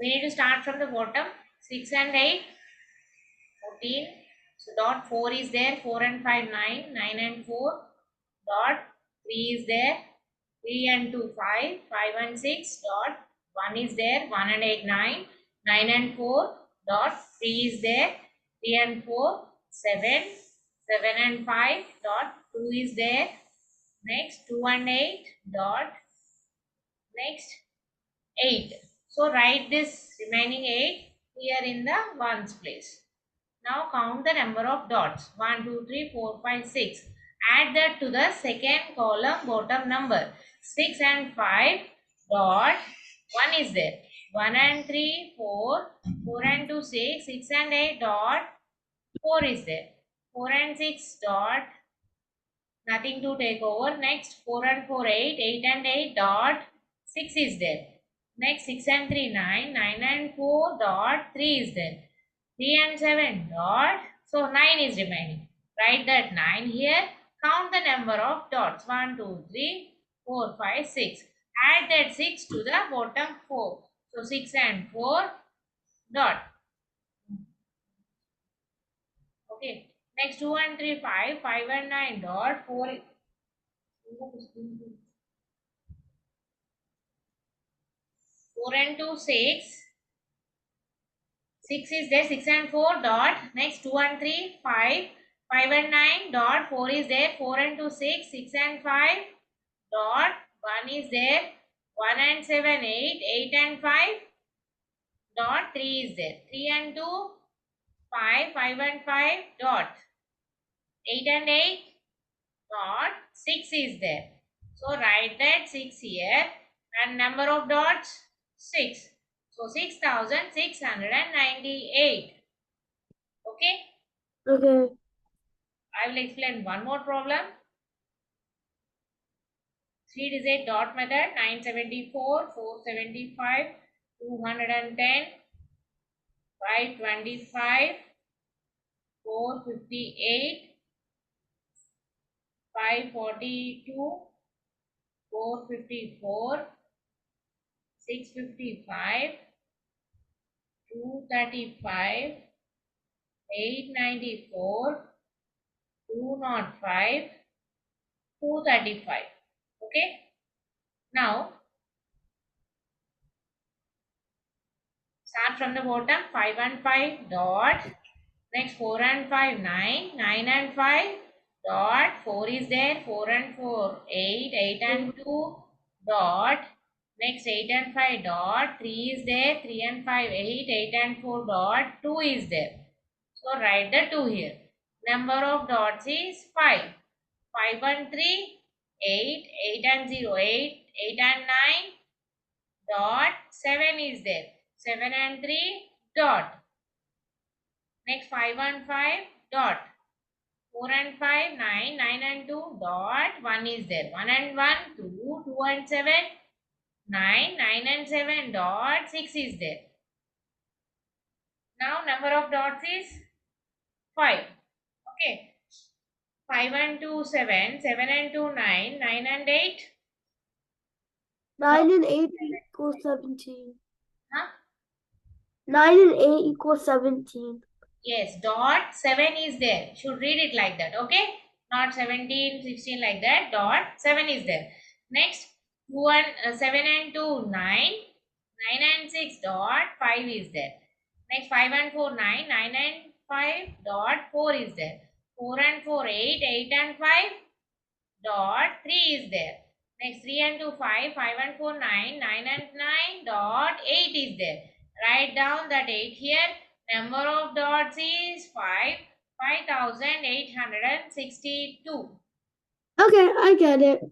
We need to start from the bottom. 6 and 8, 14. So dot 4 is there. 4 and 5, 9. 9 and 4. Dot 3 is there. 3 and 2, 5. 5 and 6. Dot 1 is there. 1 and 8, 9. 9 and 4. Dot 3 is there. 3 and 4, 7. 7 and 5. Dot 2 is there. Next 2 and 8. Dot. Next 8. So write this remaining 8 here in the ones place. Now count the number of dots. 1, 2, 3, 4, 5, 6. Add that to the second column bottom number. 6 and 5 dot 1 is there. 1 and 3, 4. 4 and 2, 6. 6 and 8 dot 4 is there. 4 and 6 dot nothing to take over. Next 4 and 4, 8. 8 and 8 dot 6 is there. Next 6 and 3, 9. 9 and 4 dot 3 is there. 3 and 7 dot. So 9 is remaining. Write that 9 here. Count the number of dots. 1, 2, 3, 4, 5, 6. Add that 6 to the bottom 4. So 6 and 4 dot. Okay. Next 2 and 3, 5. 5 and 9 dot. 4. 4 and 2, 6. 6 is there. 6 and 4 dot. Next 2 and 3, 5. 5 and 9 dot. 4 is there. 4 and 2, 6. 6 and 5 dot. 1 is there. 1 and 7, 8. 8 and 5 dot. 3 is there. 3 and 2, 5. 5 and 5 dot. 8 and 8 dot. 6 is there. So write that 6 here. And number of dots 6. So 6,698. Okay? Okay. I will explain one more problem. 3-digit dot method. 974, 475, 210, 525, 458, 542, 454, 655, 235, 894, 205, 235. Okay. Now start from the bottom. 5 and 5 dot. Next 4 and 5, 9. 9 and 5 dot. 4 is there. 4 and 4, 8. 8 and 2 dot. Next 8 and 5 dot. 3 is there. 3 and 5, 8. 8 and 4 dot. 2 is there. So write the 2 here. Number of dots is 5. 5 and 3, 8. 8 and 0, 8. 8 and 9 dot. 7 is there. 7 and 3 dot. Next 5 and 5 dot. 4 and 5, 9. 9 and 2 dot. 1 is there. 1 and 1, 2. 2 and 7, 9. 9 and 7 dot. 6 is there. Now number of dots is 5. Okay. 5 and 2, 7. 7 and 2, 9. 9 and 8. 9 and 8 equals 17. Huh? 9 and 8 equals 17. Yes, dot 7 is there. Should read it like that. Okay. Not 17, 16 like that. Dot 7 is there. Next 2 and 7 and 2, 9. 9 and 6 dot 5 is there. Next 5 and 4, 9. 9 and 5 dot 4 is there. 4 and 4, 8. 8 and 5 dot 3 is there. Next 3 and 2, 5. 5 and 4, 9. 9 and 9 dot 8 is there. Write down that 8 here. Number of dots is 5. 5,862. Okay, I get it.